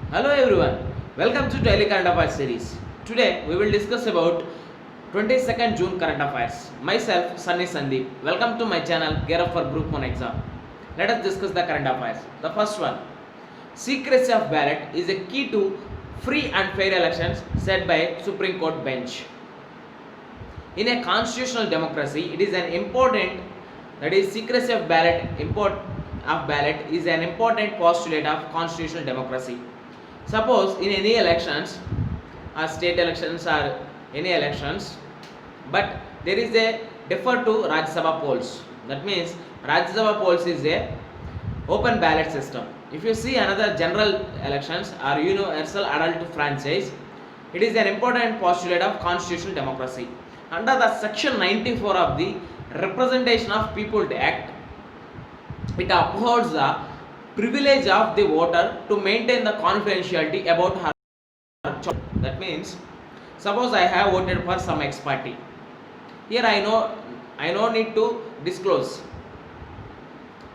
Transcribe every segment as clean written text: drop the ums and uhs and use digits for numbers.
Hello everyone, welcome to Daily Current Affairs series. Today we will discuss about 22nd June current affairs. Myself Sunny Sandeep. Welcome to my channel Gear Up for Group 1 exam. Let us discuss the current affairs. The first one, secrecy of ballot is a key to free and fair elections said by Supreme Court bench. In a constitutional democracy, it is an important, that is secrecy of ballot is an important postulate of constitutional democracy. Suppose in any elections, or state elections or any elections, but there is a defer to Rajya Sabha polls. That means Rajya Sabha polls is a open ballot system. If you see another general elections or universal adult franchise, it is an important postulate of constitutional democracy. Under the section 94 of the Representation of People Act, it upholds the privilege of the voter to maintain the confidentiality about her choice. That means, suppose I have voted for some X party. Here I know need to disclose.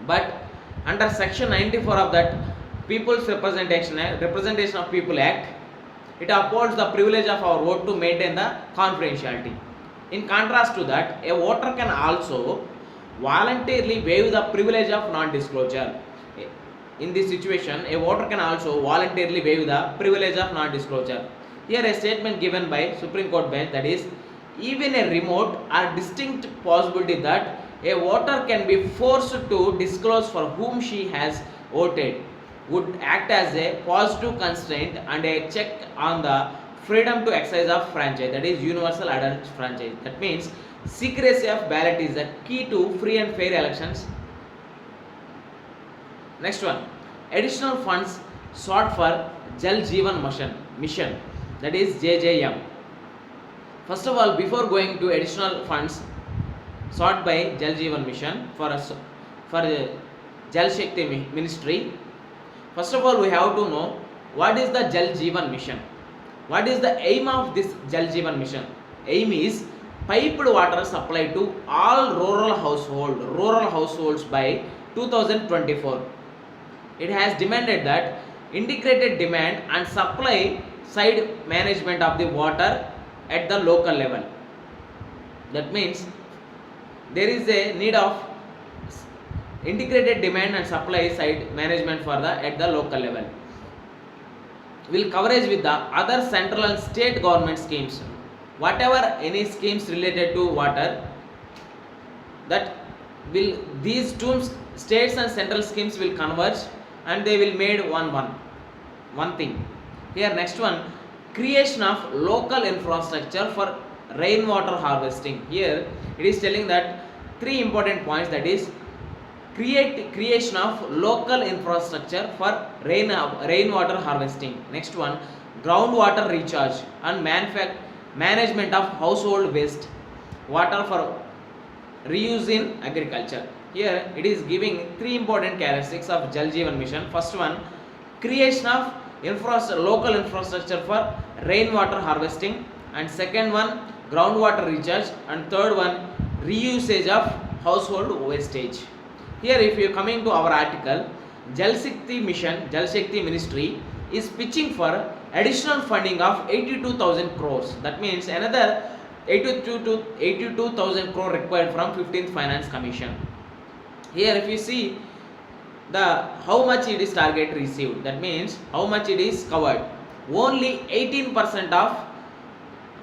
But under section 94 of that People's Representation of People Act, it upholds the privilege of our vote to maintain the confidentiality. In contrast to that, a voter can also voluntarily waive the privilege of non-disclosure. In this situation, a voter can also voluntarily waive the privilege of non-disclosure. Here a statement given by Supreme Court bench, that is, even a remote or distinct possibility that a voter can be forced to disclose for whom she has voted would act as a positive constraint and a check on the freedom to exercise of franchise, that is universal adult franchise. That means secrecy of ballot is the key to free and fair elections. Next one, additional funds sought for Jal Jeevan mission, that is JJM. First of all, before going to additional funds sought by Jal Jeevan mission for Jal Shakti ministry, first of all we have to know what is the Jal Jeevan mission. What is the aim of this Jal Jeevan mission? Aim is piped water supply to all rural households by 2024. It has demanded that integrated demand and supply side management of the water at the local level. That means there is a need of integrated demand and supply side management for at the local level. Will coverage with the other central and state government schemes. Whatever any schemes related to water, that will these two states and central schemes will converge and they will made one thing. Here next one, creation of local infrastructure for rainwater harvesting. Here it is telling that three important points, that is creation of local infrastructure for rainwater harvesting. Next one, groundwater recharge and management of household waste water for reuse in agriculture. Here it is giving three important characteristics of Jal Jeevan mission. First one, creation of local infrastructure for rainwater harvesting, and second one, groundwater recharge, and third one, reusage of household wastage. Here if you are coming to our article, Jal Shakti ministry is pitching for additional funding of 82,000 crores. That means another 82,000 crore required from 15th Finance Commission. Here if you see the how much it is target received, that means how much it is covered. Only 18% of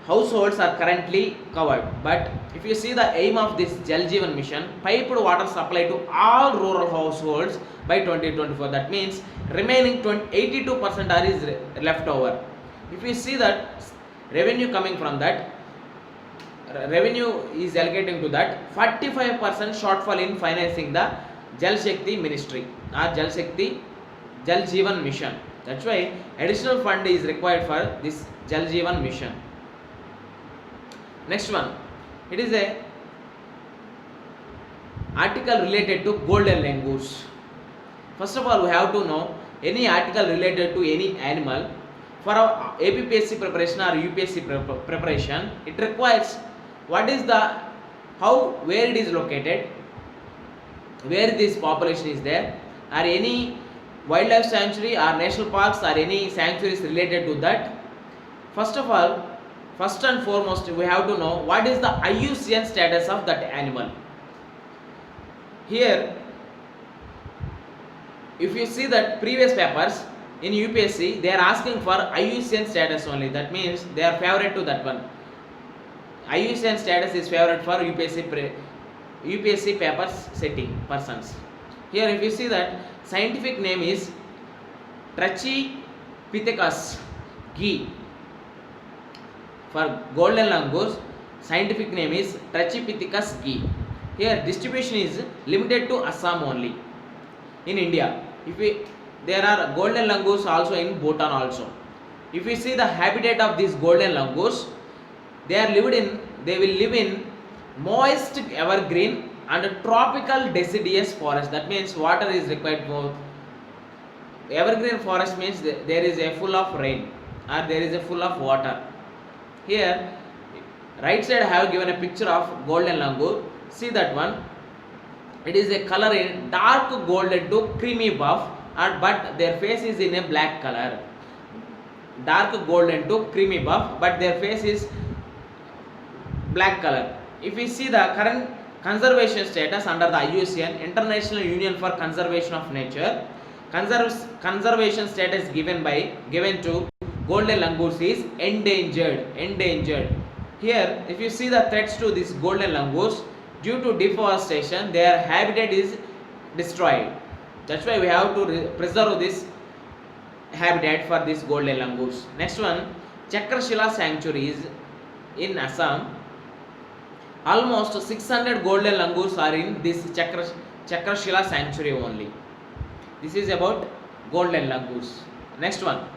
households are currently covered. But if you see the aim of this Jal Jeevan mission, piped water supply to all rural households by 2024. That means remaining 82% are is left over. If you see that revenue coming from that, revenue is allocating to that, 45% shortfall in financing the Jal Shakti ministry or Jal Jeevan mission. That's why additional fund is required for this Jal Jeevan mission. Next one, it is a article related to golden langurs. First of all, we have to know any article related to any animal. For our APPSC preparation or UPSC preparation, it requires what is the where it is located, where this population is there, or any wildlife sanctuary or national parks or any sanctuaries related to that. First of all, first and foremost, we have to know what is the IUCN status of that animal. Here, if you see that previous papers in UPSC, they are asking for IUCN status only. That means they are favorite to that one. IUCN status is favorite for UPSC papers setting persons. Here, if you see that scientific name is Trachypithecus ghee. For golden langurs, scientific name is Trachypithecus ghee. Here, distribution is limited to Assam only. In India, there are golden langurs also in Bhutan also. If you see the habitat of these golden langurs, they will live in moist evergreen and tropical deciduous forest. That means water is required for evergreen forest. Means there is a full of rain or there is a full of water. Here, right side I have given a picture of golden langur. See that one. It is a color in dark golden to creamy buff, but their face is in a black color. Dark golden to creamy buff, but their face is black color. If we see the current conservation status under the IUCN, International Union for Conservation of Nature, conservation status given to golden langurs is endangered. Here, if you see the threats to these golden langurs, due to deforestation, their habitat is destroyed. That's why we have to preserve this habitat for these golden langurs. Next one, Chakrashila sanctuary is in Assam. Almost 600 golden langurs are in this Chakrashila sanctuary only. This is about golden langurs. Next one,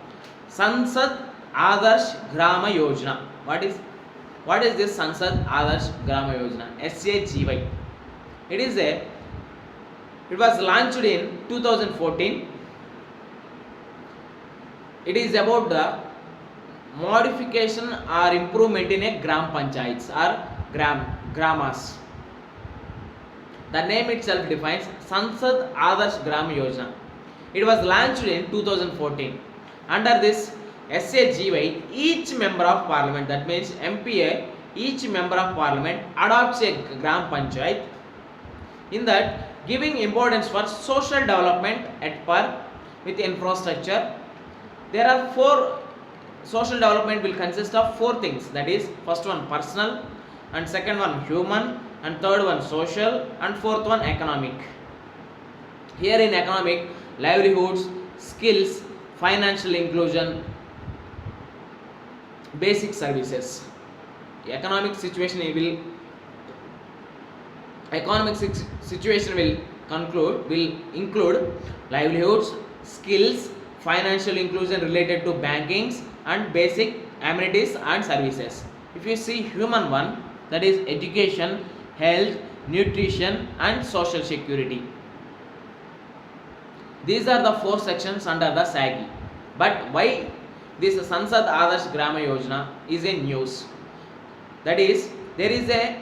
Sansad Adarsh Grama Yojana. What is this Sansad Adarsh Grama Yojana? SAGY. It was launched in 2014. It is about the modification or improvement in a gram panchayats or gramas. The name itself defines Sansad Adarsh Grama Yojana. It was launched in 2014. Under this SAGY, each member of parliament, that means MPA, each member of parliament adopts a gram panchayat. In that, giving importance for social development at par with infrastructure. There are four. Social development will consist of four things. That is, first one personal, and second one human, and third one social, and fourth one economic. Here in economic, livelihoods, skills, financial inclusion, basic services. Economic situation will include livelihoods, skills, financial inclusion related to bankings, and basic amenities and services. If you see human one, that is education, health, nutrition, and social security. These are the four sections under the SAGI. But why this Sansad Adarsh Grama Yojana is in news? That is, there is a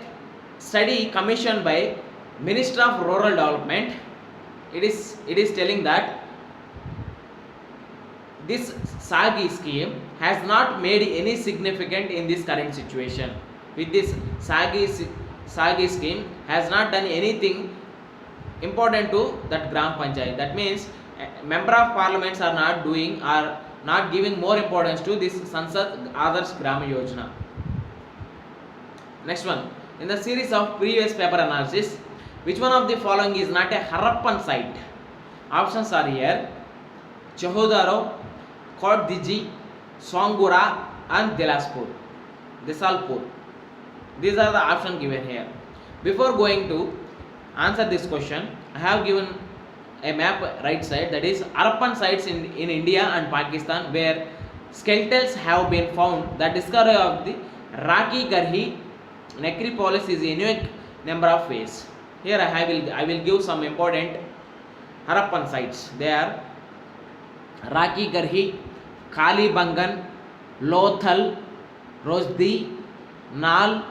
study commissioned by Minister of Rural Development. It is telling that this SAGI scheme has not made any significant in this current situation. With this SAGI scheme has not done anything important to that gram panchayat. That means member of parliaments are not giving more importance to this Sansad Adarsh Grama Yojana. Next one, in the series of previous paper analysis, which one of the following is not a Harappan site? Options are here: Chahodaro, Kot Diji, Songura, and Desalpur. These are the options given here. Before going to answer this question, I have given a map right side, that is Harappan sites in India and Pakistan where skeletons have been found. The discovery of the Raki Garhi necropolis is a unique number of ways. Here I will give some important Harappan sites. They are Raki Garhi, Kalibangan, Lothal, Rosdi, Nal,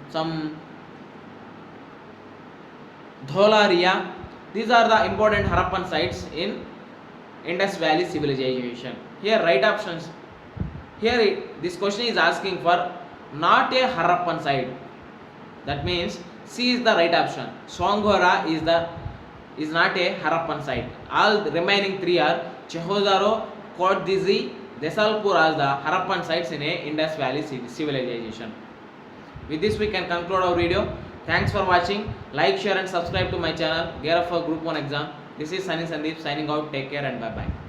some Dholaria, These are the important Harappan sites in Indus Valley civilization. Here right options. Here this question is asking for not a Harappan site. That means C is the right option. Songhora is not a Harappan site. All remaining three are Chehozaro, Koddizi, Desalpur as the Harappan sites in a Indus Valley civilization. With this we can conclude our video. Thanks for watching. Like, share and subscribe to my channel. Gear up for Group 1 exam. This is Sunny Sandeep signing out. Take care and bye bye.